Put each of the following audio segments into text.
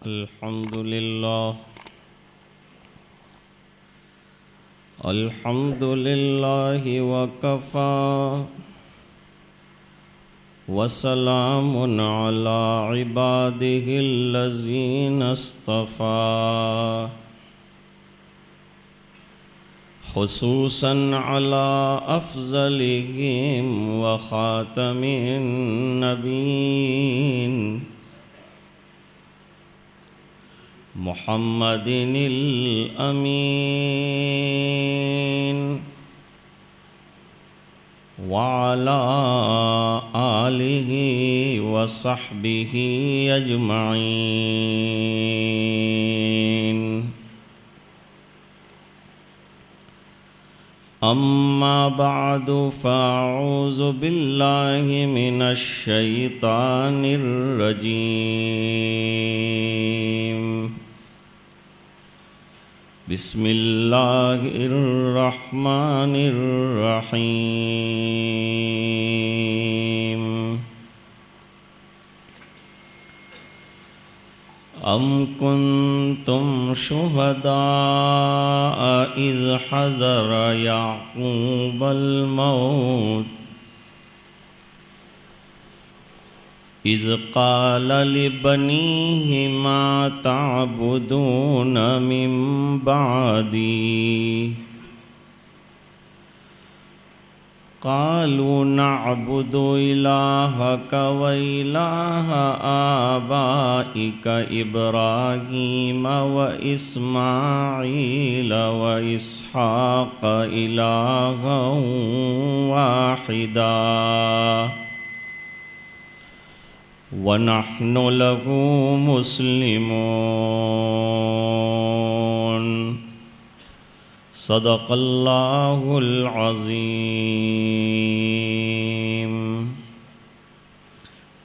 الحمد لله الحمد لله وكفى وسلام على عباده الذين اصطفى خصوصا على أفضلهم وخاتم النبيين محمد الأمين وعلى آله وصحبه أجمعين. أما بعد فأعوذ بالله من الشيطان الرجيم. بسم الله الرحمن الرحيم. أم كنتم شهداء إذ حضر يعقوب الموت إذ قال لبنيه ما تعبدون من بعدي قالوا نعبد إلهك وإله آبائك إبراهيم وإسماعيل وإسحاق إلها واحدا ونحن له مسلمون. صدق اللہ العظیم.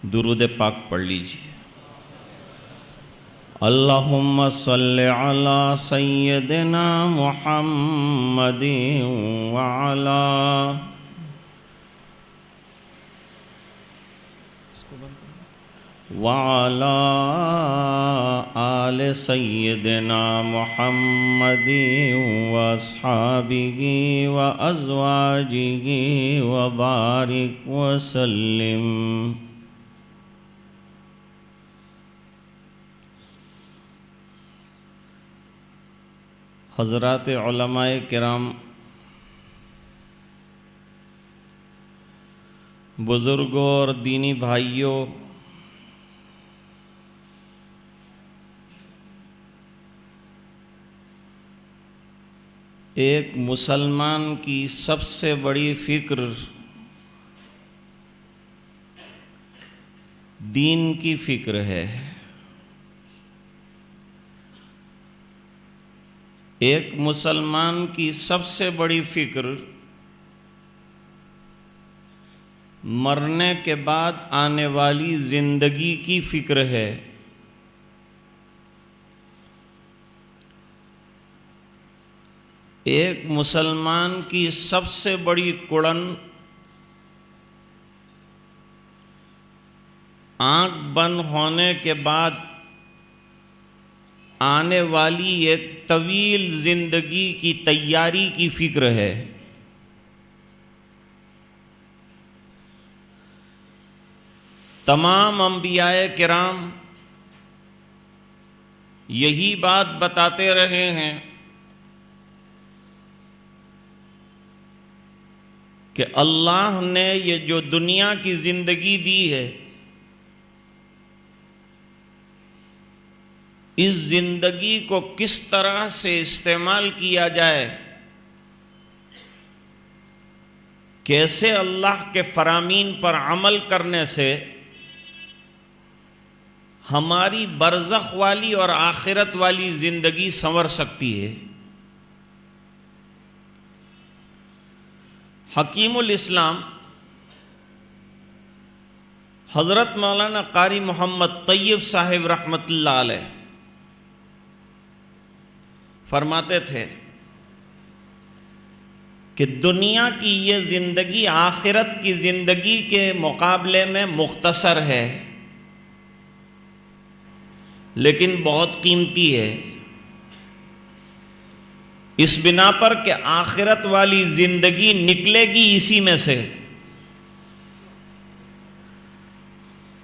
درود پاک پڑھ لیجیے. اللہم صلی علی سیدنا محمد وعلى آل سيدنا محمد وأصحابه وأزواجه وبارك وسلم. حضرات علماء کرام، بزرگوں اور دینی بھائیوں، ایک مسلمان کی سب سے بڑی فکر دین کی فکر ہے. ایک مسلمان کی سب سے بڑی فکر مرنے کے بعد آنے والی زندگی کی فکر ہے. ایک مسلمان کی سب سے بڑی کڑن آنکھ بند ہونے کے بعد آنے والی ایک طویل زندگی کی تیاری کی فکر ہے. تمام انبیاء کرام یہی بات بتاتے رہے ہیں کہ اللہ نے یہ جو دنیا کی زندگی دی ہے، اس زندگی کو کس طرح سے استعمال کیا جائے، کیسے اللہ کے فرامین پر عمل کرنے سے ہماری برزخ والی اور آخرت والی زندگی سنور سکتی ہے. حکیم الاسلام حضرت مولانا قاری محمد طیب صاحب رحمۃ اللہ علیہ فرماتے تھے کہ دنیا کی یہ زندگی آخرت کی زندگی کے مقابلے میں مختصر ہے. لیکن بہت قیمتی ہے، اس بنا پر کہ آخرت والی زندگی نکلے گی اسی میں سے۔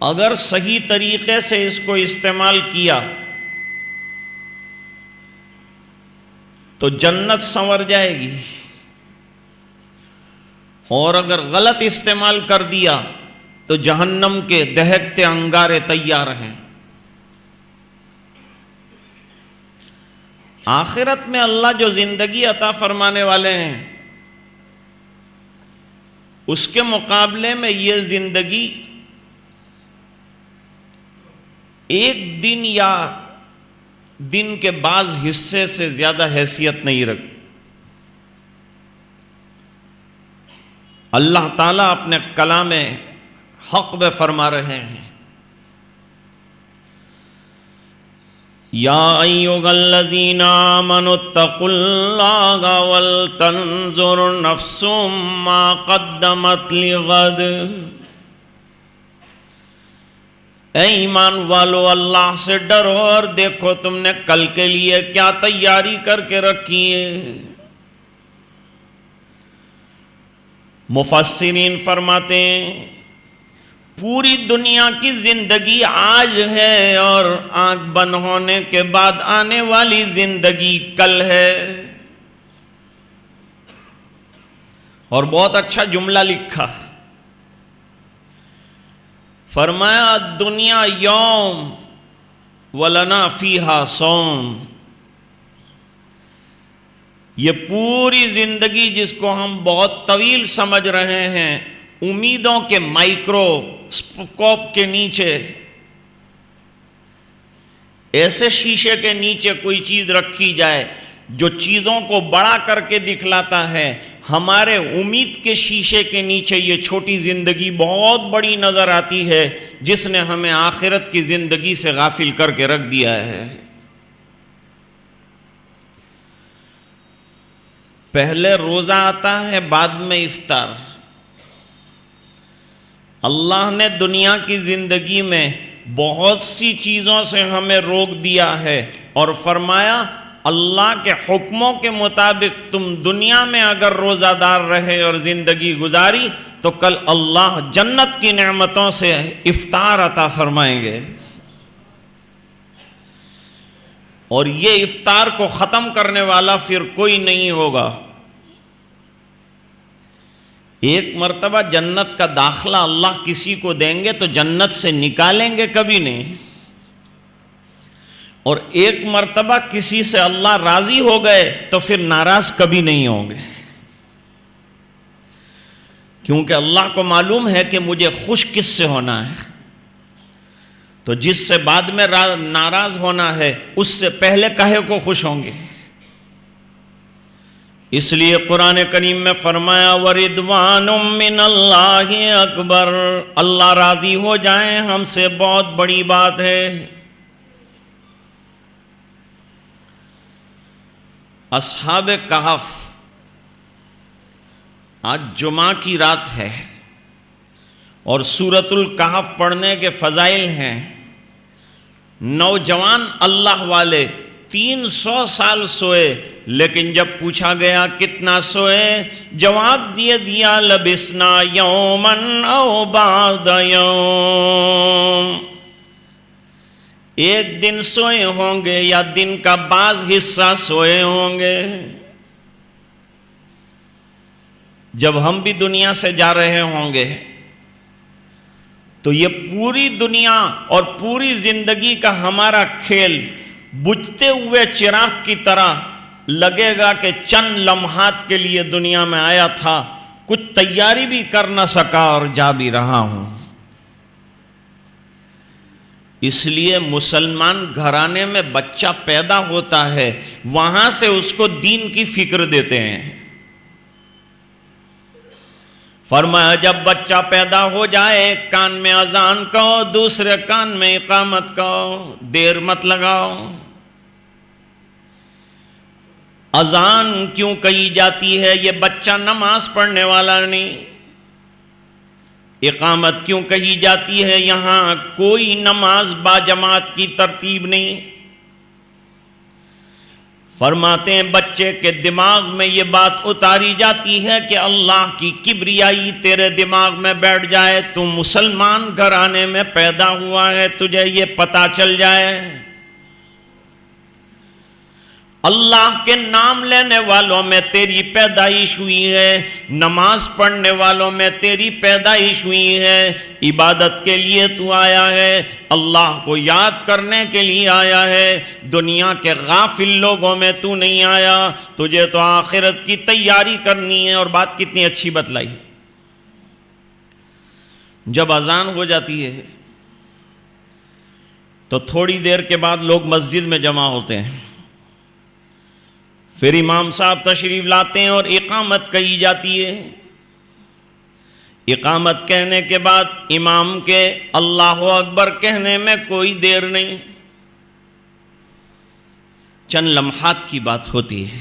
اگر صحیح طریقے سے اس کو استعمال کیا تو جنت سنور جائے گی، اور اگر غلط استعمال کر دیا تو جہنم کے دہکتے انگارے تیار ہیں۔ آخرت میں اللہ جو زندگی عطا فرمانے والے ہیں، اس کے مقابلے میں یہ زندگی ایک دن یا دن کے بعض حصے سے زیادہ حیثیت نہیں رکھتی۔ اللہ تعالیٰ اپنے کلام حق میں فرما رہے ہیں، یا ایھا الذین آمنوا اتقوا اللہ ولتنظر نفس ما قدمت لغد۔ اے ایمان والو، اللہ سے ڈرو اور دیکھو تم نے کل کے لیے کیا تیاری کر کے رکھی ہے۔ مفسرین فرماتے ہیں پوری دنیا کی زندگی آج ہے اور آنکھ بند ہونے کے بعد آنے والی زندگی کل ہے۔ اور بہت اچھا جملہ لکھا، فرمایا دنیا یوم ولنا فیہا صوم۔ یہ پوری زندگی جس کو ہم بہت طویل سمجھ رہے ہیں، امیدوں کے مائکروسکوپ کے نیچے، ایسے شیشے کے نیچے کوئی چیز رکھی جائے جو چیزوں کو بڑا کر کے دکھلاتا ہے، ہمارے امید کے شیشے کے نیچے یہ چھوٹی زندگی بہت بڑی نظر آتی ہے، جس نے ہمیں آخرت کی زندگی سے غافل کر کے رکھ دیا ہے۔ پہلے روزہ آتا ہے، بعد میں افطار۔ اللہ نے دنیا کی زندگی میں بہت سی چیزوں سے ہمیں روک دیا ہے اور فرمایا اللہ کے حکموں کے مطابق تم دنیا میں اگر روزہ دار رہے اور زندگی گزاری تو کل اللہ جنت کی نعمتوں سے افطار عطا فرمائیں گے، اور یہ افطار کو ختم کرنے والا پھر کوئی نہیں ہوگا۔ ایک مرتبہ جنت کا داخلہ اللہ کسی کو دیں گے تو جنت سے نکالیں گے کبھی نہیں، اور ایک مرتبہ کسی سے اللہ راضی ہو گئے تو پھر ناراض کبھی نہیں ہوں گے، کیونکہ اللہ کو معلوم ہے کہ مجھے خوش کس سے ہونا ہے، تو جس سے بعد میں ناراض ہونا ہے اس سے پہلے کہے کو خوش ہوں گے۔ اس لیے قرآن کریم میں فرمایا وَرِضْوَانٌ مِّنَ اللَّهِ اکبر، اللہ راضی ہو جائیں ہم سے بہت بڑی بات ہے۔ اصحاب کہف، آج جمعہ کی رات ہے اور سورۃ الکہف پڑھنے کے فضائل ہیں۔ نوجوان اللہ والے 300 سال سوئے، لیکن جب پوچھا گیا کتنا سوئے، جواب دیا لبسنا یومن او بعد یوم، ایک دن سوئے ہوں گے یا دن کا بعض حصہ سوئے ہوں گے۔ جب ہم بھی دنیا سے جا رہے ہوں گے تو یہ پوری دنیا اور پوری زندگی کا ہمارا کھیل بجھتے ہوئے چراغ کی طرح لگے گا کہ چند لمحات کے لیے دنیا میں آیا تھا، کچھ تیاری بھی کر نہ سکا اور جا بھی رہا ہوں۔ اس لیے مسلمان گھرانے میں بچہ پیدا ہوتا ہے، وہاں سے اس کو دین کی فکر دیتے ہیں۔ فرمایا جب بچہ پیدا ہو جائے ایک کان میں اذان کہو دوسرے کان میں اقامت کہو، دیر مت لگاؤ۔ اذان کیوں کہی جاتی ہے؟ یہ بچہ نماز پڑھنے والا نہیں، اقامت کیوں کہی جاتی ہے؟ یہاں کوئی نماز باجماعت کی ترتیب نہیں۔ فرماتے ہیں بچے کے دماغ میں یہ بات اتاری جاتی ہے کہ اللہ کی کبریائی تیرے دماغ میں بیٹھ جائے، تو مسلمان گھرانے میں پیدا ہوا ہے، تجھے یہ پتہ چل جائے اللہ کے نام لینے والوں میں تیری پیدائش ہوئی ہے، نماز پڑھنے والوں میں تیری پیدائش ہوئی ہے، عبادت کے لیے تو آیا ہے، اللہ کو یاد کرنے کے لیے آیا ہے، دنیا کے غافل لوگوں میں تو نہیں آیا، تجھے تو آخرت کی تیاری کرنی ہے۔ اور بات کتنی اچھی بتلائی۔ جب اذان ہو جاتی ہے تو تھوڑی دیر کے بعد لوگ مسجد میں جمع ہوتے ہیں، پھر امام صاحب تشریف لاتے ہیں اور اقامت کہی جاتی ہے۔ اقامت کہنے کے بعد امام کے اللہ اکبر کہنے میں کوئی دیر نہیں، چند لمحات کی بات ہوتی ہے۔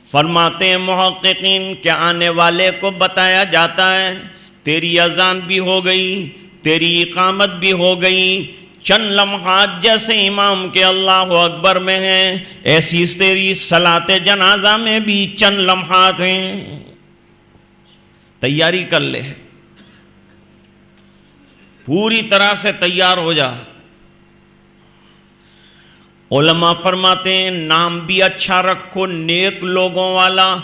فرماتے ہیں محققین کہ آنے والے کو بتایا جاتا ہے تیری اذان بھی ہو گئی، تیری اقامت بھی ہو گئی، چند لمحات جیسے امام کے اللہ اکبر میں ہیں ایسی تیری صلاۃ جنازہ میں بھی چند لمحات ہیں، تیاری کر لے، پوری طرح سے تیار ہو جا۔ علماء فرماتے ہیں نام بھی اچھا رکھو، نیک لوگوں والا،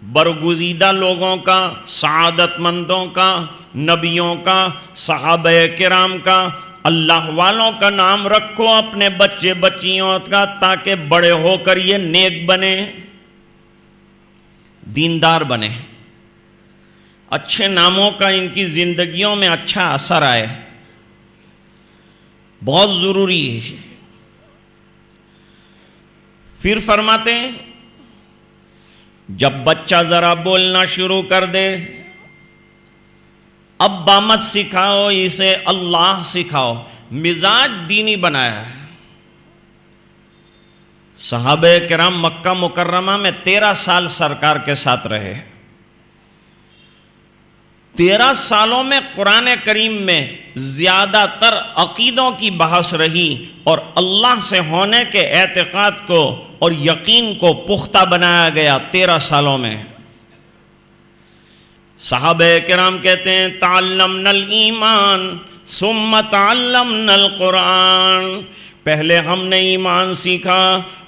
برگزیدہ لوگوں کا، سعادت مندوں کا، نبیوں کا، صحابہ کرام کا، اللہ والوں کا نام رکھو اپنے بچے بچیوں کا، تاکہ بڑے ہو کر یہ نیک بنے، دیندار بنے، اچھے ناموں کا ان کی زندگیوں میں اچھا اثر آئے، بہت ضروری ہے۔ پھر فرماتے ہیں جب بچہ ذرا بولنا شروع کر دے، ابا مت سکھاؤ اسے، اللہ سکھاؤ، مزاج دینی بنایا ہے۔ صحابہ کرام مکہ مکرمہ میں 13 سال سرکار کے ساتھ رہے، 13 سالوں میں قرآن کریم میں زیادہ تر عقیدوں کی بحث رہی اور اللہ سے ہونے کے اعتقاد کو اور یقین کو پختہ بنایا گیا 13 سالوں میں۔ صحابہ کرام کہتے ہیں تعلمنا الایمان ثم تعلمنا القرآن، پہلے ہم نے ایمان سیکھا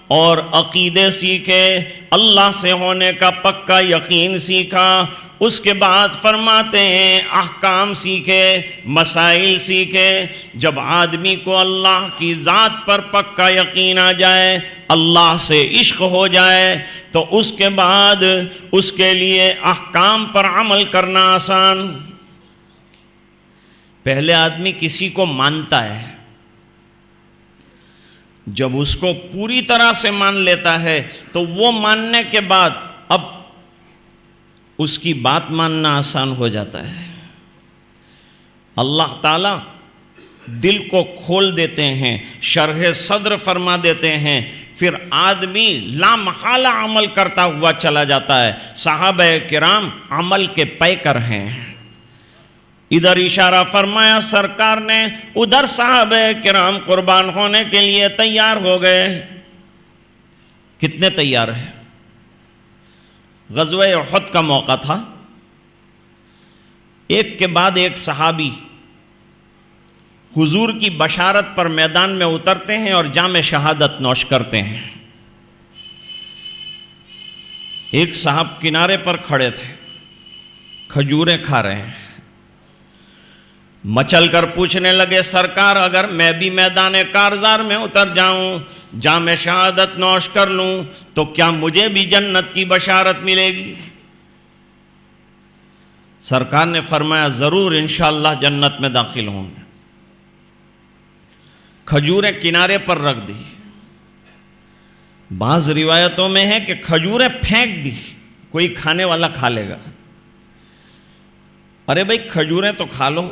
اور عقیدے سیکھے، اللہ سے ہونے کا پکا یقین سیکھا، اس کے بعد فرماتے ہیں احکام سیکھے، مسائل سیکھے۔ جب آدمی کو اللہ کی ذات پر پکا یقین آ جائے، اللہ سے عشق ہو جائے، تو اس کے بعد اس کے لیے احکام پر عمل کرنا آسان۔ پہلے آدمی کسی کو مانتا ہے، جب اس کو پوری طرح سے مان لیتا ہے تو وہ ماننے کے بعد اب اس کی بات ماننا آسان ہو جاتا ہے۔ اللہ تعالیٰ دل کو کھول دیتے ہیں، شرح صدر فرما دیتے ہیں، پھر آدمی لا محالہ عمل کرتا ہوا چلا جاتا ہے۔ صحابہ کرام عمل کے پیکر ہیں۔ ادھر اشارہ فرمایا سرکار نے، ادھر صحابہ کرام قربان ہونے کے لیے تیار ہو گئے۔ کتنے تیار ہیں؟ غزوہ احد کا موقع تھا، ایک کے بعد ایک صحابی حضور کی بشارت پر میدان میں اترتے ہیں اور جام شہادت نوش کرتے ہیں۔ ایک صاحب کنارے پر کھڑے تھے، کھجوریں کھا رہے ہیں، مچل کر پوچھنے لگے سرکار اگر میں بھی میدان کارزار میں اتر جاؤں، جام شہادت نوش کر لوں تو کیا مجھے بھی جنت کی بشارت ملے گی؟ سرکار نے فرمایا ضرور انشاءاللہ جنت میں داخل ہوں گے۔ کھجوریں کنارے پر رکھ دی، بعض روایتوں میں ہے کہ کھجوریں پھینک دی، کوئی کھانے والا کھا لے گا۔ ارے بھائی کھجوریں تو کھا لو۔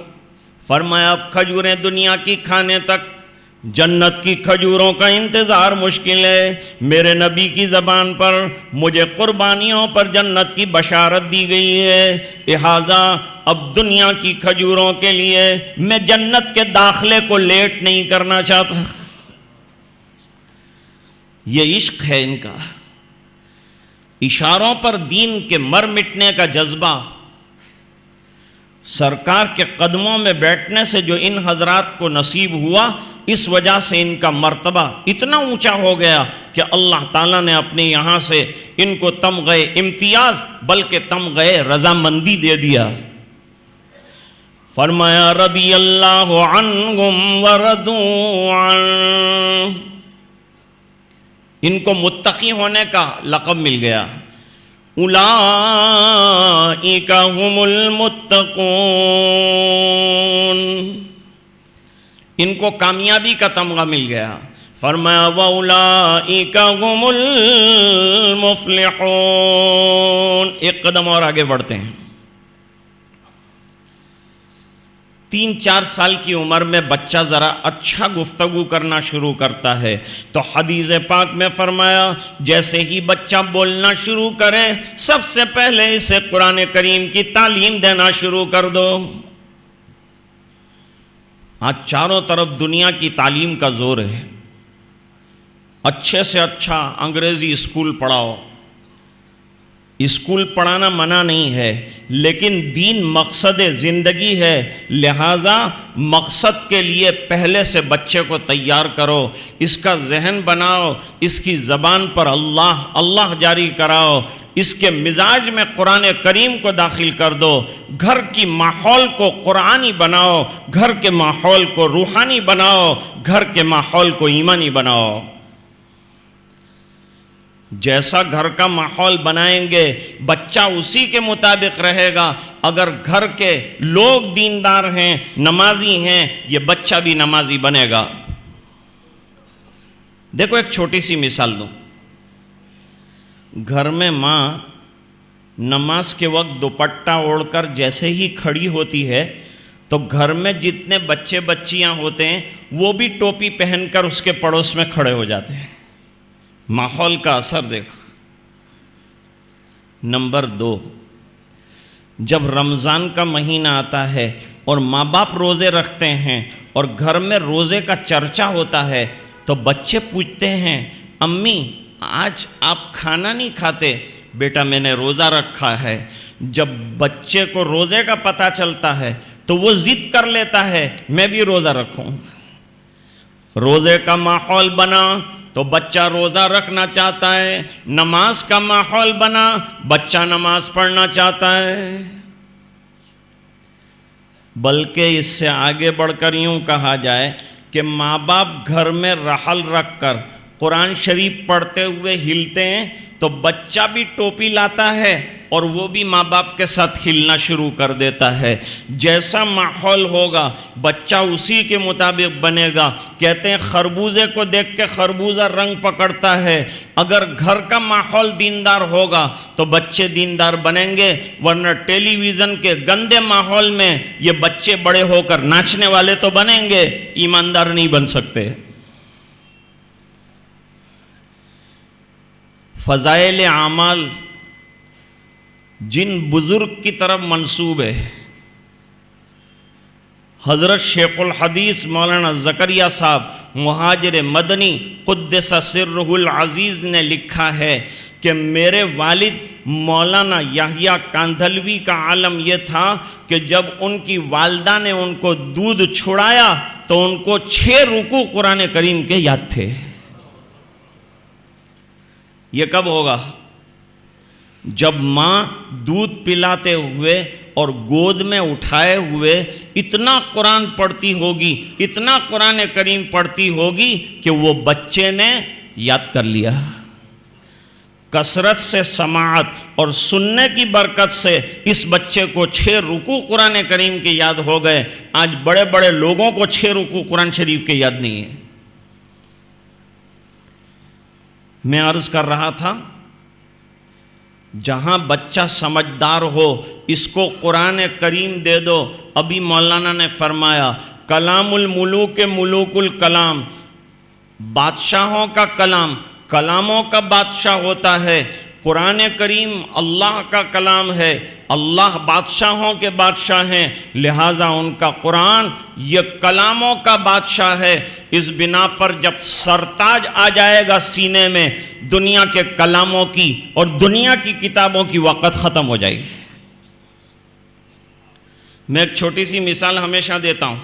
فرمایا اب کھجوریں دنیا کی کھانے تک جنت کی کھجوروں کا انتظار مشکل ہے، میرے نبی کی زبان پر مجھے قربانیوں پر جنت کی بشارت دی گئی ہے، لہٰذا اب دنیا کی کھجوروں کے لیے میں جنت کے داخلے کو لیٹ نہیں کرنا چاہتا۔ یہ عشق ہے ان کا، اشاروں پر دین کے مر مٹنے کا جذبہ۔ سرکار کے قدموں میں بیٹھنے سے جو ان حضرات کو نصیب ہوا، اس وجہ سے ان کا مرتبہ اتنا اونچا ہو گیا کہ اللہ تعالیٰ نے اپنے یہاں سے ان کو تمغہ امتیاز بلکہ تمغہ رضامندی دے دیا۔ فرمایا رضی اللہ عنہم ورضوا عنہ، ان کو متقی ہونے کا لقب مل گیا۔ اولئک هم المتقون، ان کو کامیابی کا تمغہ مل گیا۔ فرمایا واولئک هم المفلحون۔ ایک قدم اور آگے بڑھتے ہیں۔ 3-4 سال کی عمر میں بچہ ذرا اچھا گفتگو کرنا شروع کرتا ہے تو حدیث پاک میں فرمایا جیسے ہی بچہ بولنا شروع کرے سب سے پہلے اسے قرآن کریم کی تعلیم دینا شروع کر دو۔ آج چاروں طرف دنیا کی تعلیم کا زور ہے، اچھے سے اچھا انگریزی اسکول پڑھاؤ۔ اسکول پڑھانا منع نہیں ہے، لیکن دین مقصد زندگی ہے، لہٰذا مقصد کے لیے پہلے سے بچے کو تیار کرو، اس کا ذہن بناؤ، اس کی زبان پر اللہ اللہ جاری کراؤ، اس کے مزاج میں قرآن کریم کو داخل کر دو، گھر کی ماحول کو قرآنی بناؤ، گھر کے ماحول کو روحانی بناؤ، گھر کے ماحول کو ایمانی بناؤ۔ جیسا گھر کا ماحول بنائیں گے بچہ اسی کے مطابق رہے گا۔ اگر گھر کے لوگ دیندار ہیں، نمازی ہیں، یہ بچہ بھی نمازی بنے گا۔ دیکھو ایک چھوٹی سی مثال دوں۔ گھر میں ماں نماز کے وقت دوپٹہ اوڑھ کر جیسے ہی کھڑی ہوتی ہے تو گھر میں جتنے بچے بچیاں ہوتے ہیں وہ بھی ٹوپی پہن کر اس کے پڑوس میں کھڑے ہو جاتے ہیں۔ ماحول کا اثر دیکھو۔ نمبر 2، جب رمضان کا مہینہ آتا ہے اور ماں باپ روزے رکھتے ہیں اور گھر میں روزے کا چرچا ہوتا ہے تو بچے پوچھتے ہیں امی آج آپ کھانا نہیں کھاتے؟ بیٹا میں نے روزہ رکھا ہے۔ جب بچے کو روزے کا پتہ چلتا ہے تو وہ ضد کر لیتا ہے میں بھی روزہ رکھوں۔ روزے کا ماحول بنا تو بچہ روزہ رکھنا چاہتا ہے، نماز کا ماحول بنا بچہ نماز پڑھنا چاہتا ہے۔ بلکہ اس سے آگے بڑھ کر یوں کہا جائے کہ ماں باپ گھر میں رحل رکھ کر قرآن شریف پڑھتے ہوئے ہلتے ہیں تو بچہ بھی ٹوپی لاتا ہے اور وہ بھی ماں باپ کے ساتھ ہلنا شروع کر دیتا ہے۔ جیسا ماحول ہوگا بچہ اسی کے مطابق بنے گا۔ کہتے ہیں خربوزے کو دیکھ کے خربوزہ رنگ پکڑتا ہے۔ اگر گھر کا ماحول دیندار ہوگا تو بچے دیندار بنیں گے، ورنہ ٹیلی ویژن کے گندے ماحول میں یہ بچے بڑے ہو کر ناچنے والے تو بنیں گے، ایماندار نہیں بن سکتے۔ فضائل اعمال جن بزرگ کی طرف منسوب ہے، حضرت شیخ الحدیث مولانا زکریا صاحب مہاجر مدنی قدس سرہ العزیز نے لکھا ہے کہ میرے والد مولانا یحییٰ کاندھلوی کا عالم یہ تھا کہ جب ان کی والدہ نے ان کو دودھ چھڑایا تو ان کو 6 رکوع قرآن کریم کے یاد تھے۔ یہ کب ہوگا؟ جب ماں دودھ پلاتے ہوئے اور گود میں اٹھائے ہوئے اتنا قرآن پڑھتی ہوگی، اتنا قرآن کریم پڑھتی ہوگی کہ وہ بچے نے یاد کر لیا۔ کثرت سے سماعت اور سننے کی برکت سے اس بچے کو 6 رکوع قرآن کریم کے یاد ہو گئے۔ آج بڑے بڑے لوگوں کو 6 رکوع قرآن شریف کے یاد نہیں ہے۔ میں عرض کر رہا تھا جہاں بچہ سمجھدار ہو اس کو قرآن کریم دے دو۔ ابھی مولانا نے فرمایا کلام الملوک ملوک الکلام، بادشاہوں کا کلام کلاموں کا بادشاہ ہوتا ہے۔ قرآن کریم اللہ کا کلام ہے، اللہ بادشاہوں کے بادشاہ ہیں، لہٰذا ان کا قرآن یہ کلاموں کا بادشاہ ہے۔ اس بنا پر جب سرتاج آ جائے گا سینے میں دنیا کے کلاموں کی اور دنیا کی کتابوں کی، وقت ختم ہو جائے گی۔ میں ایک چھوٹی سی مثال ہمیشہ دیتا ہوں۔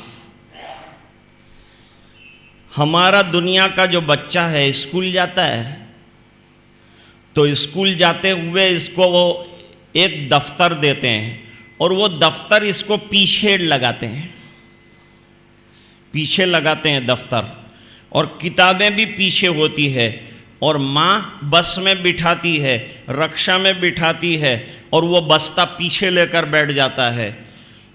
ہمارا دنیا کا جو بچہ ہے اسکول جاتا ہے تو اسکول جاتے ہوئے اس کو وہ ایک دفتر دیتے ہیں اور وہ دفتر اس کو پیچھے لگاتے ہیں، پیچھے لگاتے ہیں دفتر، اور کتابیں بھی پیچھے ہوتی ہے، اور ماں بس میں بٹھاتی ہے، رکشہ میں بٹھاتی ہے، اور وہ بستہ پیچھے لے کر بیٹھ جاتا ہے۔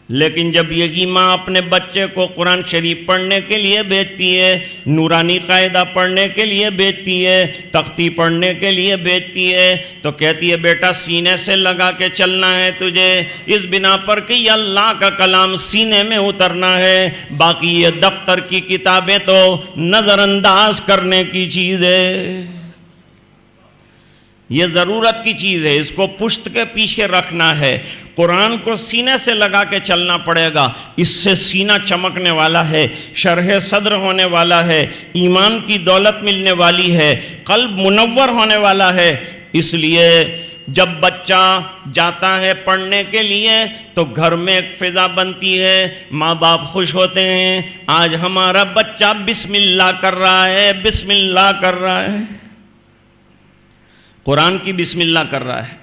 لیکن جب یہی ماں اپنے بچے کو قرآن شریف پڑھنے کے لیے بھیجتی ہے، نورانی قاعدہ پڑھنے کے لیے بھیجتی ہے، تختی پڑھنے کے لیے بھیجتی ہے، تو کہتی ہے بیٹا سینے سے لگا کے چلنا ہے تجھے، اس بنا پر کہ یہ اللہ کا کلام سینے میں اترنا ہے، باقی یہ دفتر کی کتابیں تو نظر انداز کرنے کی چیز ہے، یہ ضرورت کی چیز ہے، اس کو پشت کے پیچھے رکھنا ہے۔ قرآن کو سینے سے لگا کے چلنا پڑے گا، اس سے سینہ چمکنے والا ہے، شرح صدر ہونے والا ہے، ایمان کی دولت ملنے والی ہے، قلب منور ہونے والا ہے۔ اس لیے جب بچہ جاتا ہے پڑھنے کے لیے تو گھر میں ایک فضا بنتی ہے، ماں باپ خوش ہوتے ہیں، آج ہمارا بچہ بسم اللہ کر رہا ہے، بسم اللہ کر رہا ہے، قرآن کی بسم اللہ کر رہا ہے،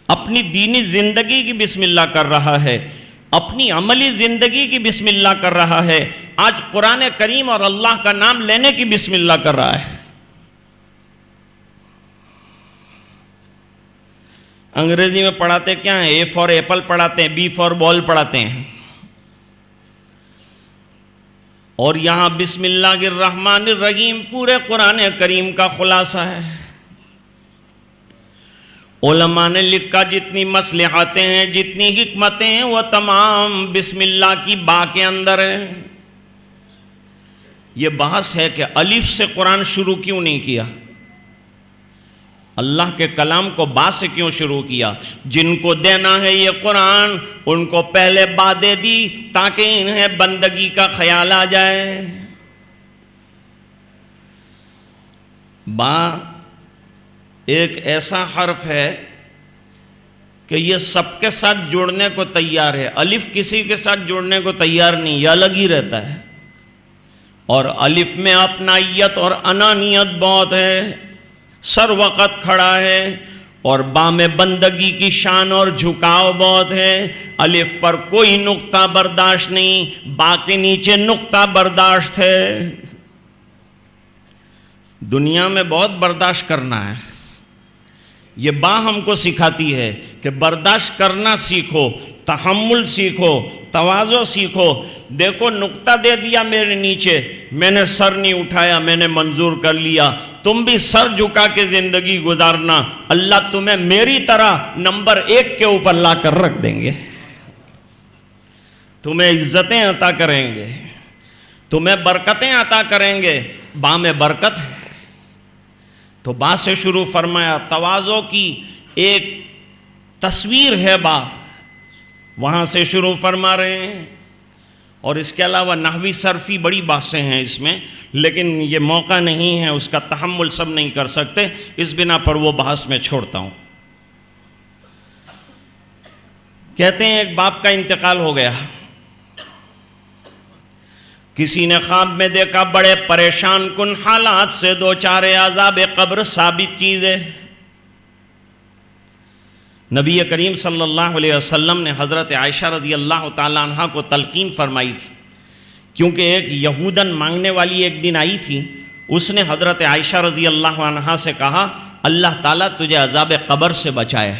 اپنی دینی زندگی کی بسم اللہ کر رہا ہے، اپنی عملی زندگی کی بسم اللہ کر رہا ہے، آج قرآن کریم اور اللہ کا نام لینے کی بسم اللہ کر رہا ہے۔ انگریزی میں پڑھاتے کیا ہیں؟ اے فار ایپل پڑھاتے ہیں، بی فار بال پڑھاتے ہیں، اور یہاں بسم اللہ الرحمن الرحیم پورے قرآن کریم کا خلاصہ ہے۔ علماء نے لکھا جتنی مصلحتیں ہیں، جتنی حکمتیں ہیں، وہ تمام بسم اللہ کی با کے اندر ہیں۔ یہ بحث ہے کہ الف سے قرآن شروع کیوں نہیں کیا، اللہ کے کلام کو با سے کیوں شروع کیا؟ جن کو دینا ہے یہ قرآن ان کو پہلے با دے دی تاکہ انہیں بندگی کا خیال آ جائے۔ با ایک ایسا حرف ہے کہ یہ سب کے ساتھ جوڑنے کو تیار ہے، الف کسی کے ساتھ جوڑنے کو تیار نہیں، یہ الگ ہی رہتا ہے، اور الف میں اپنائیت اور انانیت بہت ہے، سر وقت کھڑا ہے، اور با میں بندگی کی شان اور جھکاؤ بہت ہے۔ الف پر کوئی نقطہ برداشت نہیں، با کے نیچے نقطہ برداشت ہے۔ دنیا میں بہت برداشت کرنا ہے، یہ با ہم کو سکھاتی ہے کہ برداشت کرنا سیکھو، تحمل سیکھو، تواضع سیکھو۔ دیکھو نقطہ دے دیا میرے نیچے، میں نے سر نہیں اٹھایا، میں نے منظور کر لیا، تم بھی سر جھکا کے زندگی گزارنا، اللہ تمہیں میری طرح نمبر 1 کے اوپر لا کر رکھ دیں گے، تمہیں عزتیں عطا کریں گے، تمہیں برکتیں عطا کریں گے۔ با میں برکت ہے، تو با سے شروع فرمایا، تواضع کی ایک تصویر ہے با، وہاں سے شروع فرما رہے ہیں۔ اور اس کے علاوہ نحوی صرفی بڑی بحثیں ہیں اس میں، لیکن یہ موقع نہیں ہے، اس کا تحمل سب نہیں کر سکتے، اس بنا پر وہ بحث میں چھوڑتا ہوں۔ کہتے ہیں ایک باپ کا انتقال ہو گیا، کسی نے خواب میں دیکھا بڑے پریشان کن حالات سے دو چارے، عذاب قبر ثابت چیز ہے۔ نبی کریم صلی اللہ علیہ وسلم نے حضرت عائشہ رضی اللہ تعالیٰ عنہ کو تلقین فرمائی تھی، کیونکہ ایک یہودن مانگنے والی ایک دن آئی تھی، اس نے حضرت عائشہ رضی اللہ عنہ سے کہا اللہ تعالیٰ تجھے عذاب قبر سے بچائے۔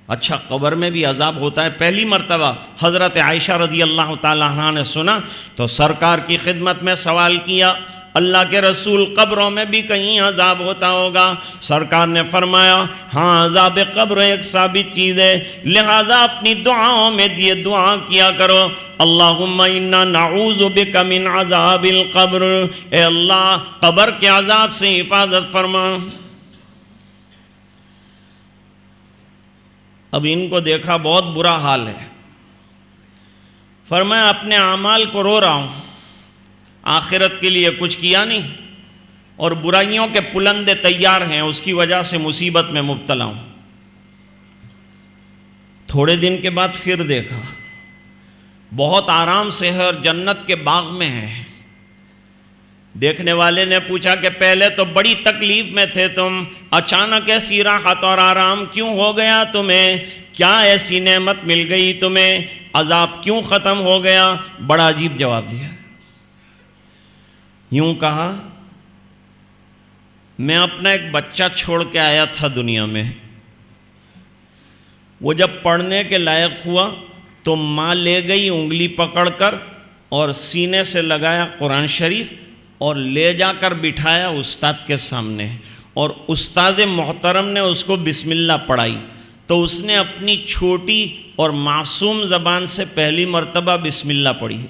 اچھا قبر میں بھی عذاب ہوتا ہے؟ پہلی مرتبہ حضرت عائشہ رضی اللہ تعالیٰ عنہ نے سنا تو سرکار کی خدمت میں سوال کیا، اللہ کے رسول قبروں میں بھی کہیں عذاب ہوتا ہوگا؟ سرکار نے فرمایا ہاں عذاب قبر ایک ثابت چیز ہے، لہذا اپنی دعاؤں میں یہ دعا کیا کرو، اللہم انا نعوذ بک من عذاب القبر، اے اللہ قبر کے عذاب سے حفاظت فرما۔ اب ان کو دیکھا بہت برا حال ہے، فرمایا اپنے اعمال کو رو رہا ہوں، آخرت کے لیے کچھ کیا نہیں، اور برائیوں کے پلندے تیار ہیں، اس کی وجہ سے مصیبت میں مبتلا ہوں۔ تھوڑے دن کے بعد پھر دیکھا بہت آرام سے ہے اور جنت کے باغ میں ہے۔ دیکھنے والے نے پوچھا کہ پہلے تو بڑی تکلیف میں تھے تم، اچانک ایسی راحت اور آرام کیوں ہو گیا تمہیں؟ کیا ایسی نعمت مل گئی تمہیں؟ عذاب کیوں ختم ہو گیا؟ بڑا عجیب جواب دیا۔ یوں کہا میں اپنا ایک بچہ چھوڑ کے آیا تھا دنیا میں، وہ جب پڑھنے کے لائق ہوا تو ماں لے گئی انگلی پکڑ کر اور سینے سے لگایا قرآن شریف اور لے جا کر بٹھایا استاد کے سامنے، اور استاد محترم نے اس کو بسم اللہ پڑھائی تو اس نے اپنی چھوٹی اور معصوم زبان سے پہلی مرتبہ بسم اللہ پڑھی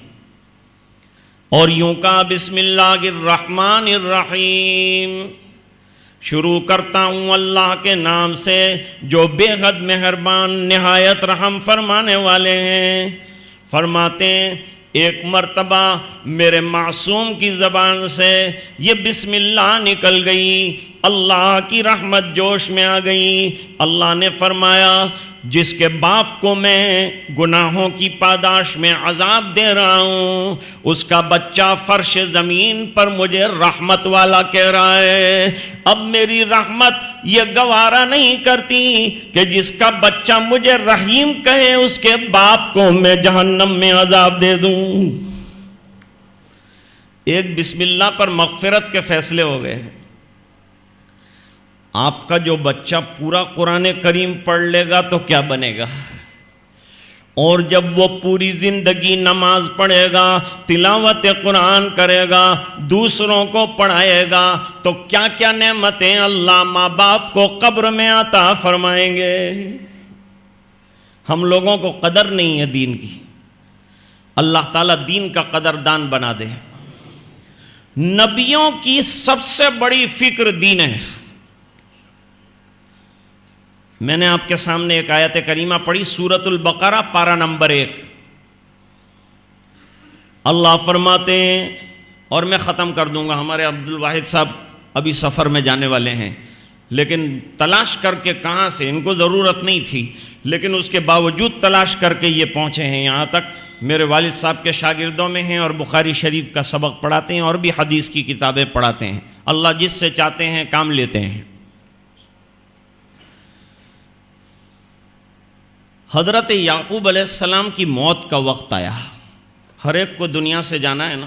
اور یوں کہا بسم اللہ الرحمن الرحیم، شروع کرتا ہوں اللہ کے نام سے جو بے حد مہربان نہایت رحم فرمانے والے ہیں۔ فرماتے ہیں ایک مرتبہ میرے معصوم کی زبان سے یہ بسم اللہ نکل گئی، اللہ کی رحمت جوش میں آ گئی۔ اللہ نے فرمایا جس کے باپ کو میں گناہوں کی پاداش میں عذاب دے رہا ہوں، اس کا بچہ فرش زمین پر مجھے رحمت والا کہہ رہا ہے۔ اب میری رحمت یہ گوارا نہیں کرتی کہ جس کا بچہ مجھے رحیم کہے اس کے باپ کو میں جہنم میں عذاب دے دوں۔ ایک بسم اللہ پر مغفرت کے فیصلے ہو گئے۔ آپ کا جو بچہ پورا قرآن کریم پڑھ لے گا تو کیا بنے گا، اور جب وہ پوری زندگی نماز پڑھے گا، تلاوت قرآن کرے گا، دوسروں کو پڑھائے گا، تو کیا کیا نعمتیں اللہ ماں باپ کو قبر میں عطا فرمائیں گے۔ ہم لوگوں کو قدر نہیں ہے دین کی، اللہ تعالیٰ دین کا قدردان بنا دے۔ نبیوں کی سب سے بڑی فکر دین ہے۔ میں نے آپ کے سامنے ایک آیت کریمہ پڑھی، سورۃ البقرہ پارہ نمبر 1۔ اللہ فرماتے ہیں، اور میں ختم کر دوں گا، ہمارے عبد الواحد صاحب ابھی سفر میں جانے والے ہیں، لیکن تلاش کر کے کہاں سے، ان کو ضرورت نہیں تھی لیکن اس کے باوجود تلاش کر کے یہ پہنچے ہیں یہاں تک۔ میرے والد صاحب کے شاگردوں میں ہیں اور بخاری شریف کا سبق پڑھاتے ہیں اور بھی حدیث کی کتابیں پڑھاتے ہیں۔ اللہ جس سے چاہتے ہیں کام لیتے ہیں۔ حضرت یعقوب علیہ السلام کی موت کا وقت آیا۔ ہر ایک کو دنیا سے جانا ہے نا،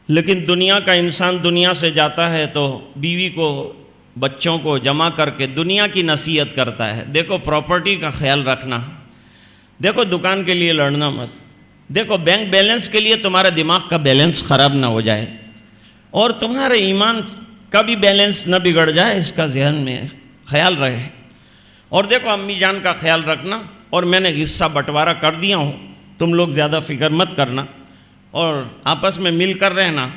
لیکن دنیا کا انسان دنیا سے جاتا ہے تو بیوی کو بچوں کو جمع کر کے دنیا کی نصیحت کرتا ہے، دیکھو پراپرٹی کا خیال رکھنا، دیکھو دکان کے لیے لڑنا مت، دیکھو بینک بیلنس کے لیے تمہارا دماغ کا بیلنس خراب نہ ہو جائے اور تمہارے ایمان کا بھی بیلنس نہ بگڑ جائے، اس کا ذہن میں خیال رہے۔ اور دیکھو امی جان کا خیال رکھنا، اور میں نے حصہ بٹوارا کر دیا ہوں، تم لوگ زیادہ فکر مت کرنا اور آپس میں مل کر رہنا۔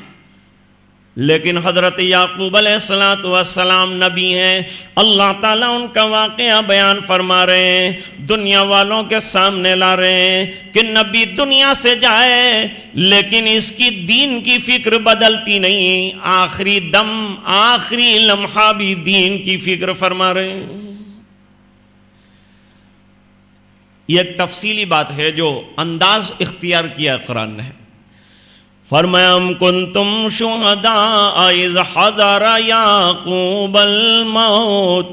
لیکن حضرت یعقوب علیہ السلام نبی ہیں، اللہ تعالیٰ ان کا واقعہ بیان فرما رہے ہیں، دنیا والوں کے سامنے لا رہے ہیں کہ نبی دنیا سے جائے لیکن اس کی دین کی فکر بدلتی نہیں، آخری دم آخری لمحہ بھی دین کی فکر فرما رہے ہیں۔ یہ ایک تفصیلی بات ہے جو انداز اختیار کیا قرآن نے۔ فرمایا ام کنتم شہداء اذ حضر یعقوب الموت،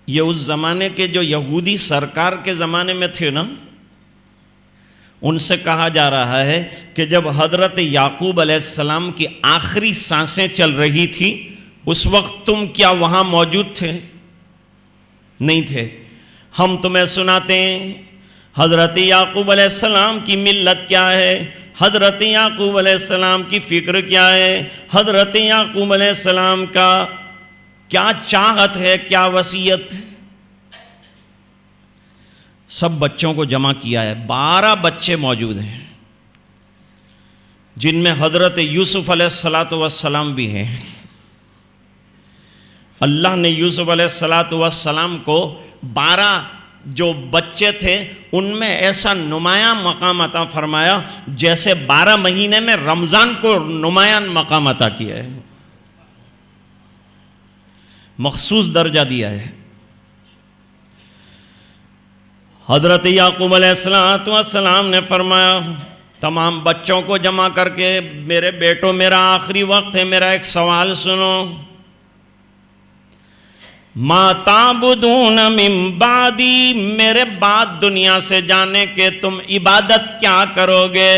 یہ اس زمانے کے جو یہودی سرکار کے زمانے میں تھے نا، ان سے کہا جا رہا ہے کہ جب حضرت یعقوب علیہ السلام کی آخری سانسیں چل رہی تھی اس وقت تم کیا وہاں موجود تھے؟ نہیں تھے۔ ہم تمہیں سناتے ہیں حضرت یعقوب علیہ السلام کی ملت کیا ہے، حضرت یعقوب علیہ السلام کی فکر کیا ہے، حضرت یعقوب علیہ السلام کا کیا چاہت ہے، کیا وصیت ہے، سب بچوں کو جمع کیا ہے۔ 12 بچے موجود ہیں جن میں حضرت یوسف علیہ السلام بھی ہیں۔ اللہ نے یوسف علیہ السلام کو 12 جو بچے تھے ان میں ایسا نمایاں مقام عطا فرمایا جیسے 12 مہینے میں رمضان کو نمایاں مقام عطا کیا ہے، مخصوص درجہ دیا ہے۔ حضرت یعقوب علیہ السلام نے فرمایا تمام بچوں کو جمع کر کے، میرے بیٹوں میرا آخری وقت ہے، میرا ایک سوال سنو، ما تعبدون من بعدی، میرے بعد دنیا سے جانے کے تم عبادت کیا کرو گے،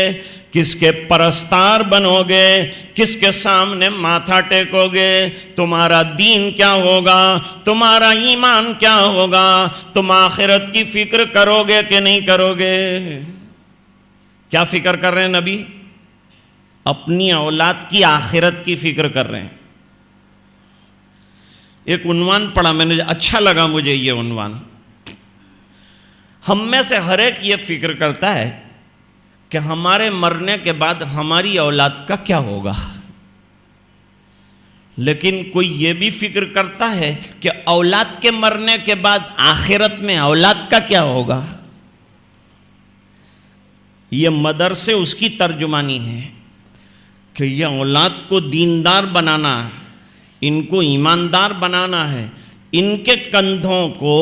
کس کے پرستار بنو گے، کس کے سامنے ماتھا ٹیکو گے، تمہارا دین کیا ہوگا، تمہارا ایمان کیا ہوگا، تم آخرت کی فکر کرو گے کہ نہیں کرو گے؟ کیا فکر کر رہے ہیں نبی؟ اپنی اولاد کی آخرت کی فکر کر رہے ہیں۔ ایک عنوان پڑھا میں نے، اچھا لگا مجھے یہ عنوان۔ ہم میں سے ہر ایک یہ فکر کرتا ہے کہ ہمارے مرنے کے بعد ہماری اولاد کا کیا ہوگا، لیکن کوئی یہ بھی فکر کرتا ہے کہ اولاد کے مرنے کے بعد آخرت میں اولاد کا کیا ہوگا؟ یہ مدرسے اس کی ترجمانی ہے کہ یہ اولاد کو دیندار بنانا ہے، ان کو ایماندار بنانا ہے، ان کے کندھوں کو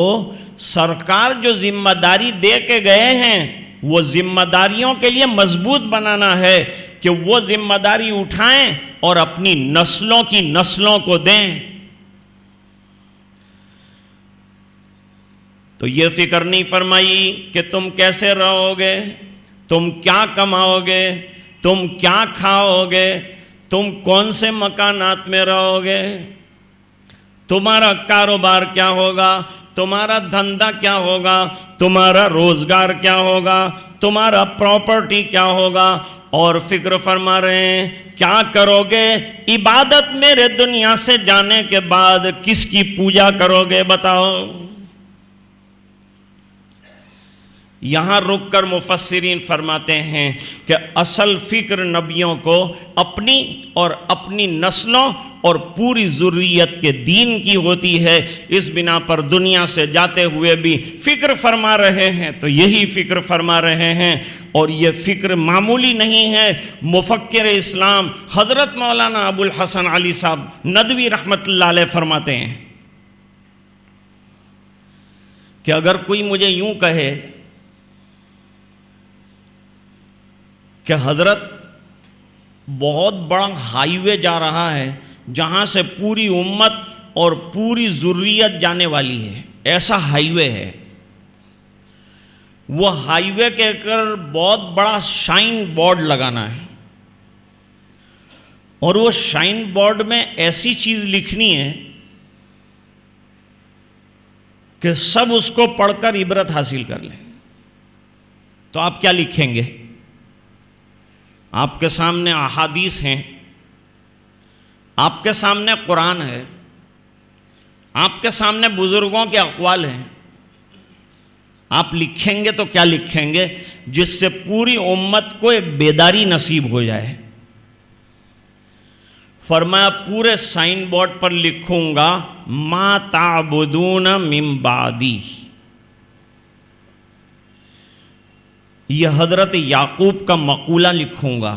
سرکار جو ذمہ داری دے کے گئے ہیں وہ ذمہ داریوں کے لیے مضبوط بنانا ہے کہ وہ ذمہ داری اٹھائیں اور اپنی نسلوں کی نسلوں کو دیں۔ تو یہ فکر نہیں فرمائی کہ تم کیسے رہو گے، تم کیا کماؤ گے، تم کیا کھاؤ گے، تم کون سے مکانات میں رہو گے، تمہارا کاروبار کیا ہوگا، تمہارا دھندا کیا ہوگا، تمہارا روزگار کیا ہوگا، تمہارا پراپرٹی کیا ہوگا، اور فکر فرما رہے ہیں کیا کرو گے، عبادت میرے دنیا سے جانے کے بعد کس کی پوجا کرو گے بتاؤ۔ یہاں رک کر مفسرین فرماتے ہیں کہ اصل فکر نبیوں کو اپنی اور اپنی نسلوں اور پوری ذریت کے دین کی ہوتی ہے، اس بنا پر دنیا سے جاتے ہوئے بھی فکر فرما رہے ہیں تو یہی فکر فرما رہے ہیں، اور یہ فکر معمولی نہیں ہے۔ مفکر اسلام حضرت مولانا ابو الحسن علی صاحب ندوی رحمت اللہ علیہ فرماتے ہیں کہ اگر کوئی مجھے یوں کہے کہ حضرت بہت بڑا ہائی وے جا رہا ہے جہاں سے پوری امت اور پوری ذریت جانے والی ہے، ایسا ہائی وے ہے، وہ ہائی وے کے اوپر بہت بڑا شائن بورڈ لگانا ہے، اور وہ شائن بورڈ میں ایسی چیز لکھنی ہے کہ سب اس کو پڑھ کر عبرت حاصل کر لیں، تو آپ کیا لکھیں گے؟ آپ کے سامنے احادیث ہیں، آپ کے سامنے قرآن ہے، آپ کے سامنے بزرگوں کے اقوال ہیں، آپ لکھیں گے تو کیا لکھیں گے جس سے پوری امت کو ایک بیداری نصیب ہو جائے؟ فرمایا پورے سائن بورڈ پر لکھوں گا ما تعبدون من بعدی۔ یہ حضرت یعقوب کا مقولہ لکھوں گا،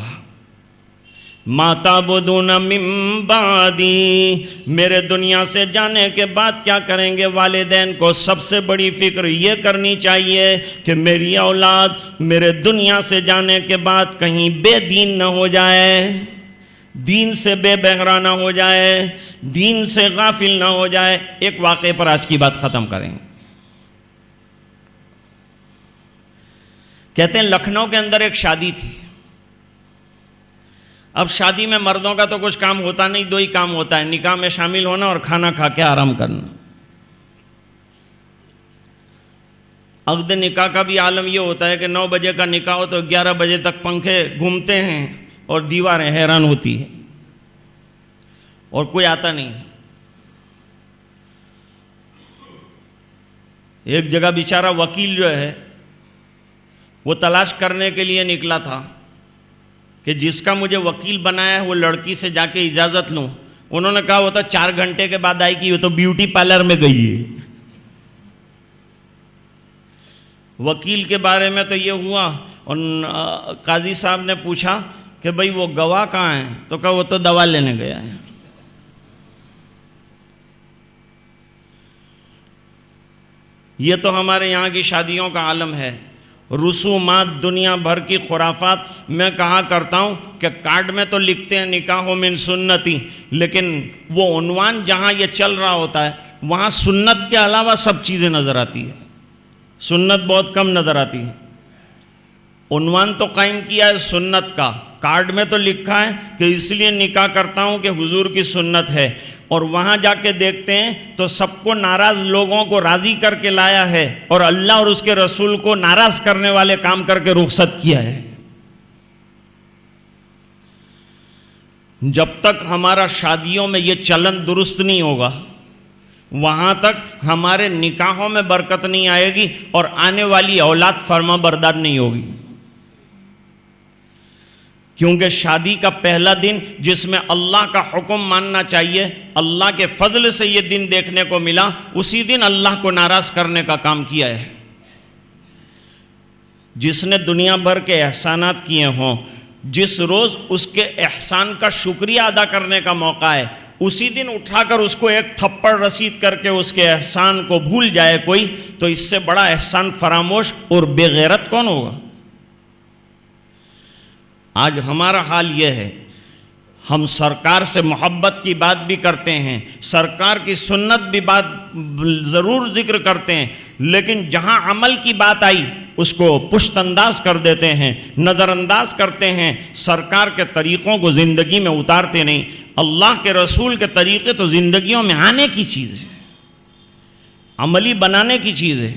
ما تعبدون من بعدی، میرے دنیا سے جانے کے بعد کیا کریں گے؟ والدین کو سب سے بڑی فکر یہ کرنی چاہیے کہ میری اولاد میرے دنیا سے جانے کے بعد کہیں بے دین نہ ہو جائے، دین سے بے بہرہ نہ ہو جائے، دین سے غافل نہ ہو جائے۔ ایک واقعے پر آج کی بات ختم کریں گے۔ کہتے ہیں لکھنؤ کے اندر ایک شادی تھی، اب شادی میں مردوں کا تو کچھ کام ہوتا نہیں، دو ہی کام ہوتا ہے، نکاح میں شامل ہونا اور کھانا کھا کے آرام کرنا۔ عقد نکاح کا بھی عالم یہ ہوتا ہے کہ 9 بجے کا نکاح ہو تو 11 بجے تک پنکھے گھومتے ہیں اور دیواریں حیران ہوتی ہیں اور کوئی آتا نہیں. ایک جگہ بیچارہ وکیل جو ہے وہ تلاش کرنے کے لیے نکلا تھا کہ جس کا مجھے وکیل بنایا ہے وہ لڑکی سے جا کے اجازت لوں. انہوں نے کہا وہ تو 4 گھنٹے کے بعد آئے گی، وہ تو بیوٹی پارلر میں گئی ہے. وکیل کے بارے میں تو یہ ہوا، اور قاضی صاحب نے پوچھا کہ بھئی وہ گواہ کہاں ہیں؟ تو کہا وہ تو دوا لینے گیا ہے. یہ تو ہمارے یہاں کی شادیوں کا عالم ہے. رسومات، دنیا بھر کی خرافات. میں کہا کرتا ہوں کہ کارڈ میں تو لکھتے ہیں نکاح من سنتی، لیکن وہ عنوان جہاں یہ چل رہا ہوتا ہے وہاں سنت کے علاوہ سب چیزیں نظر آتی ہے، سنت بہت کم نظر آتی ہے. عنوان تو قائم کیا ہے سنت کا، کارڈ میں تو لکھا ہے کہ اس لیے نکاح کرتا ہوں کہ حضور کی سنت ہے، اور وہاں جا کے دیکھتے ہیں تو سب کو ناراض لوگوں کو راضی کر کے لایا ہے اور اللہ اور اس کے رسول کو ناراض کرنے والے کام کر کے رخصت کیا ہے. جب تک ہمارا شادیوں میں یہ چلن درست نہیں ہوگا وہاں تک ہمارے نکاحوں میں برکت نہیں آئے گی اور آنے والی اولاد فرما بردار نہیں ہوگی. کیونکہ شادی کا پہلا دن جس میں اللہ کا حکم ماننا چاہیے، اللہ کے فضل سے یہ دن دیکھنے کو ملا، اسی دن اللہ کو ناراض کرنے کا کام کیا ہے. جس نے دنیا بھر کے احسانات کیے ہوں، جس روز اس کے احسان کا شکریہ ادا کرنے کا موقع ہے، اسی دن اٹھا کر اس کو ایک تھپڑ رسید کر کے اس کے احسان کو بھول جائے کوئی، تو اس سے بڑا احسان فراموش اور بے غیرت کون ہوگا؟ آج ہمارا حال یہ ہے، ہم سرکار سے محبت کی بات بھی کرتے ہیں، سرکار کی سنت بھی بات ضرور ذکر کرتے ہیں، لیکن جہاں عمل کی بات آئی اس کو پشت انداز کر دیتے ہیں، نظر انداز کرتے ہیں، سرکار کے طریقوں کو زندگی میں اتارتے نہیں. اللہ کے رسول کے طریقے تو زندگیوں میں آنے کی چیز ہے، عملی بنانے کی چیز ہے.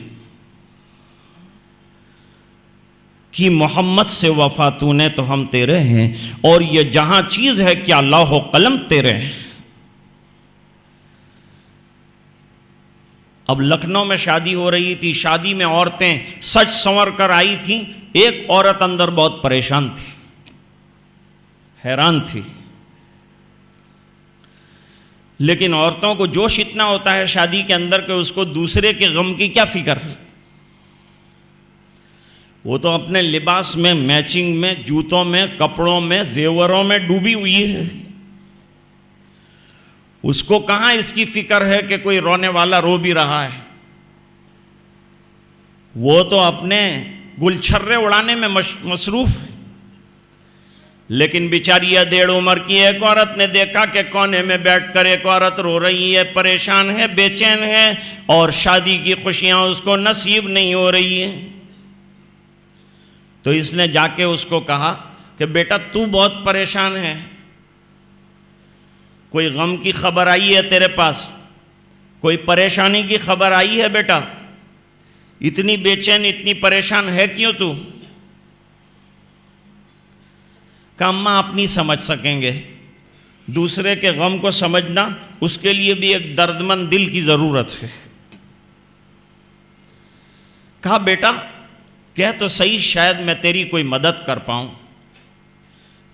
کہ محمد سے وفا تو نے تو ہم تیرے ہیں، اور یہ جہاں چیز ہے کیا لوح و قلم تیرے ہیں. اب لکھنؤ میں شادی ہو رہی تھی، شادی میں عورتیں سج سنور کر آئی تھیں. ایک عورت اندر بہت پریشان تھی، حیران تھی. لیکن عورتوں کو جوش اتنا ہوتا ہے شادی کے اندر کہ اس کو دوسرے کے غم کی کیا فکر ہے. وہ تو اپنے لباس میں، میچنگ میں، جوتوں میں، کپڑوں میں، زیوروں میں ڈوبی ہوئی ہے. اس کو کہاں اس کی فکر ہے کہ کوئی رونے والا رو بھی رہا ہے. وہ تو اپنے گلچھرے اڑانے میں مصروف ہے. لیکن بیچاری ادھیڑ عمر کی ایک عورت نے دیکھا کہ کونے میں بیٹھ کر ایک عورت رو رہی ہے، پریشان ہے، بے چین ہے، اور شادی کی خوشیاں اس کو نصیب نہیں ہو رہی ہیں. تو اس نے جا کے اس کو کہا کہ بیٹا تو بہت پریشان ہے، کوئی غم کی خبر آئی ہے تیرے پاس، کوئی پریشانی کی خبر آئی ہے بیٹا، اتنی بے چین اتنی پریشان ہے کیوں تو؟ کہ اماں آپ نہیں سمجھ سکیں گے، دوسرے کے غم کو سمجھنا اس کے لیے بھی ایک دردمند دل کی ضرورت ہے. کہا بیٹا کہہ تو صحیح، شاید میں تیری کوئی مدد کر پاؤں.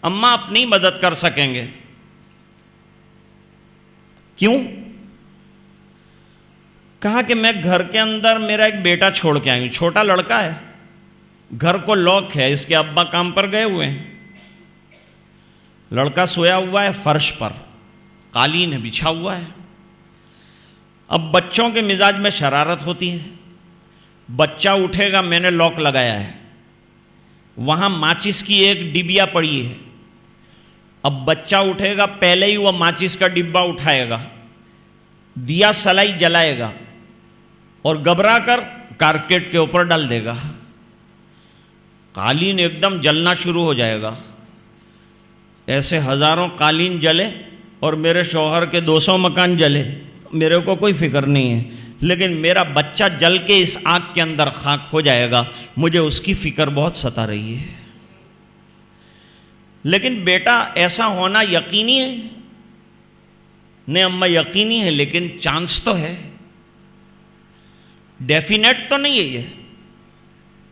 اماں آپ نہیں مدد کر سکیں گے. کیوں؟ کہا کہ میں گھر کے اندر میرا ایک بیٹا چھوڑ کے آئی ہوں، چھوٹا لڑکا ہے، گھر کو لاک ہے، اس کے ابا کام پر گئے ہوئے ہیں، لڑکا سویا ہوا ہے فرش پر، قالین ہے بچھا ہوا ہے. اب بچوں کے مزاج میں شرارت ہوتی ہے. بچہ اٹھے گا، میں نے لاک لگایا ہے، وہاں ماچس کی ایک ڈبیا پڑی ہے. اب بچہ اٹھے گا، پہلے ہی وہ ماچس کا ڈبہ اٹھائے گا، دیا سلائی جلائے گا اور گھبرا کر کارپیٹ کے اوپر ڈال دے گا. قالین ایک دم جلنا شروع ہو جائے گا. ایسے ہزاروں قالین جلے اور میرے شوہر کے 200 مکان جلے، میرے کو کوئی فکر نہیں ہے. لیکن میرا بچہ جل کے اس آگ کے اندر خاک ہو جائے گا، مجھے اس کی فکر بہت ستا رہی ہے۔ لیکن بیٹا ایسا ہونا یقینی ہے؟ نہیں اماں یقینی ہے، لیکن چانس تو ہے، ڈیفینیٹ تو نہیں ہے یہ۔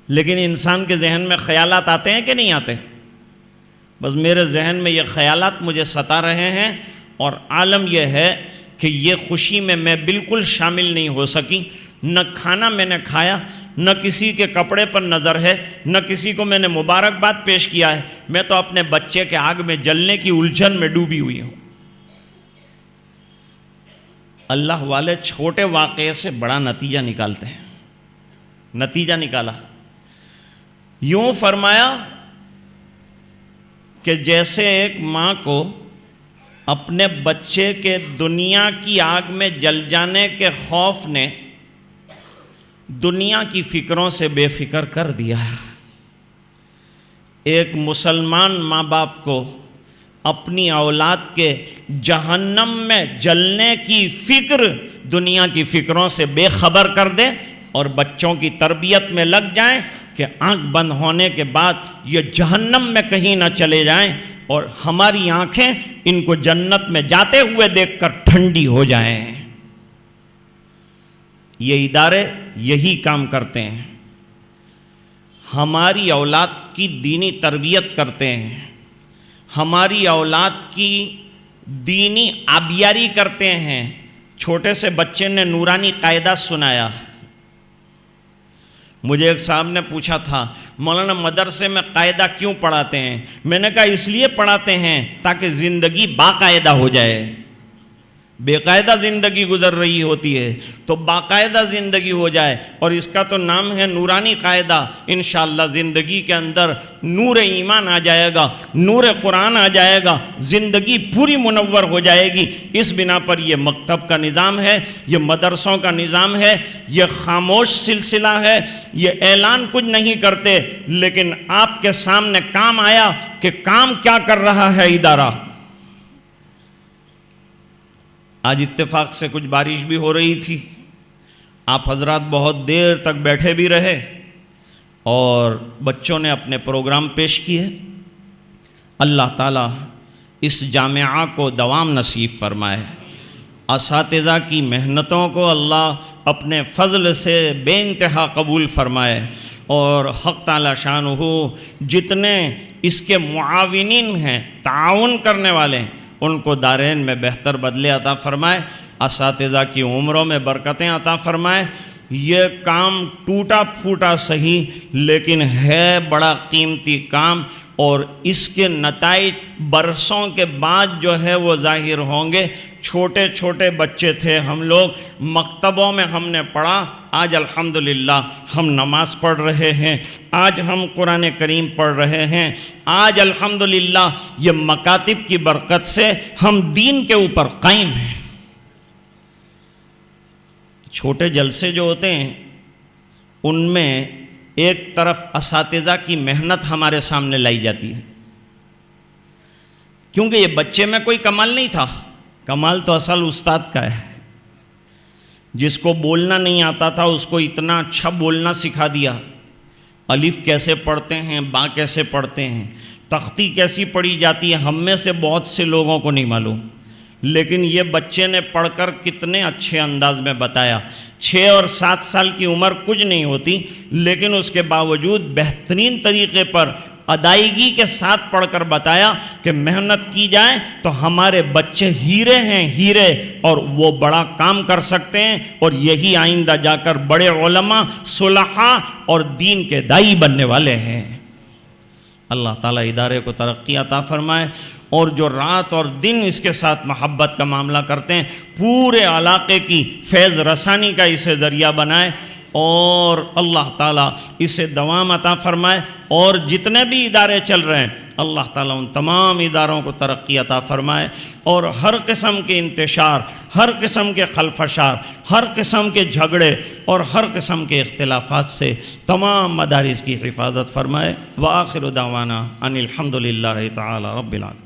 لیکن انسان کے ذہن میں خیالات آتے ہیں کہ نہیں آتے؟ بس میرے ذہن میں یہ خیالات مجھے ستا رہے ہیں، اور عالم یہ ہے کہ یہ خوشی میں میں بالکل شامل نہیں ہو سکی۔ نہ کھانا میں نے کھایا، نہ کسی کے کپڑے پر نظر ہے، نہ کسی کو میں نے مبارکباد پیش کیا ہے، میں تو اپنے بچے کے آگ میں جلنے کی الجھن میں ڈوبی ہوئی ہوں۔ اللہ والے چھوٹے واقعے سے بڑا نتیجہ نکالتے ہیں۔ نتیجہ نکالا، یوں فرمایا کہ جیسے ایک ماں کو اپنے بچے کے دنیا کی آگ میں جل جانے کے خوف نے دنیا کی فکروں سے بے فکر کر دیا، ایک مسلمان ماں باپ کو اپنی اولاد کے جہنم میں جلنے کی فکر دنیا کی فکروں سے بے خبر کر دے، اور بچوں کی تربیت میں لگ جائیں کہ آنکھ بند ہونے کے بعد یہ جہنم میں کہیں نہ چلے جائیں، اور ہماری آنکھیں ان کو جنت میں جاتے ہوئے دیکھ کر ٹھنڈی ہو جائیں۔ یہ ادارے یہی کام کرتے ہیں، ہماری اولاد کی دینی تربیت کرتے ہیں، ہماری اولاد کی دینی آبیاری کرتے ہیں۔ چھوٹے سے بچے نے نورانی قاعدہ سنایا۔ مجھے ایک صاحب نے پوچھا تھا، مولانا مدرسے میں قاعدہ کیوں پڑھاتے ہیں؟ میں نے کہا اس لیے پڑھاتے ہیں تاکہ زندگی باقاعدہ ہو جائے۔ بے قاعدہ زندگی گزر رہی ہوتی ہے تو باقاعدہ زندگی ہو جائے، اور اس کا تو نام ہے نورانی قاعدہ۔ انشاءاللہ زندگی کے اندر نور ایمان آ جائے گا، نور قرآن آ جائے گا، زندگی پوری منور ہو جائے گی۔ اس بنا پر یہ مکتب کا نظام ہے، یہ مدرسوں کا نظام ہے، یہ خاموش سلسلہ ہے، یہ اعلان کچھ نہیں کرتے، لیکن آپ کے سامنے کام آیا کہ کام کیا کر رہا ہے ادارہ۔ آج اتفاق سے کچھ بارش بھی ہو رہی تھی، آپ حضرات بہت دیر تک بیٹھے بھی رہے، اور بچوں نے اپنے پروگرام پیش کیے۔ اللہ تعالیٰ اس جامعہ کو دوام نصیب فرمائے، اساتذہ کی محنتوں کو اللہ اپنے فضل سے بے انتہا قبول فرمائے، اور حق تعالیٰ شانہ جتنے اس کے معاونین ہیں، تعاون کرنے والے ہیں، ان کو دارین میں بہتر بدلے عطا فرمائے، اساتذہ کی عمروں میں برکتیں عطا فرمائے۔ یہ کام ٹوٹا پھوٹا صحیح، لیکن ہے بڑا قیمتی کام، اور اس کے نتائج برسوں کے بعد جو ہے وہ ظاہر ہوں گے۔ چھوٹے چھوٹے بچے تھے ہم لوگ، مکتبوں میں ہم نے پڑھا، آج الحمدللہ ہم نماز پڑھ رہے ہیں، آج ہم قرآن کریم پڑھ رہے ہیں، آج الحمدللہ یہ مکاتب کی برکت سے ہم دین کے اوپر قائم ہیں۔ چھوٹے جلسے جو ہوتے ہیں ان میں ایک طرف اساتذہ کی محنت ہمارے سامنے لائی جاتی ہے، کیونکہ یہ بچے میں کوئی کمال نہیں تھا، کمال تو اصل استاد کا ہے۔ جس کو بولنا نہیں آتا تھا اس کو اتنا اچھا بولنا سکھا دیا، الف کیسے پڑھتے ہیں، با کیسے پڑھتے ہیں، تختی کیسی پڑھی جاتی ہے، ہم میں سے بہت سے لوگوں کو نہیں معلوم، لیکن یہ بچے نے پڑھ کر کتنے اچھے انداز میں بتایا۔ 6 اور 7 سال کی عمر کچھ نہیں ہوتی، لیکن اس کے باوجود بہترین طریقے پر ادائیگی کے ساتھ پڑھ کر بتایا کہ محنت کی جائے تو ہمارے بچے ہیرے ہیں، ہیرے، اور وہ بڑا کام کر سکتے ہیں، اور یہی آئندہ جا کر بڑے علماء، صلحاء اور دین کے دائی بننے والے ہیں۔ اللہ تعالیٰ ادارے کو ترقی عطا فرمائے، اور جو رات اور دن اس کے ساتھ محبت کا معاملہ کرتے ہیں پورے علاقے کی فیض رسانی کا اسے ذریعہ بنائے، اور اللہ تعالیٰ اسے دوام عطا فرمائے، اور جتنے بھی ادارے چل رہے ہیں اللہ تعالیٰ ان تمام اداروں کو ترقی عطا فرمائے، اور ہر قسم کے انتشار، ہر قسم کے خلفشار، ہر قسم کے جھگڑے اور ہر قسم کے اختلافات سے تمام مدارس کی حفاظت فرمائے۔ وآخر دعوانا ان الحمدللہ تعالی رب العالمین۔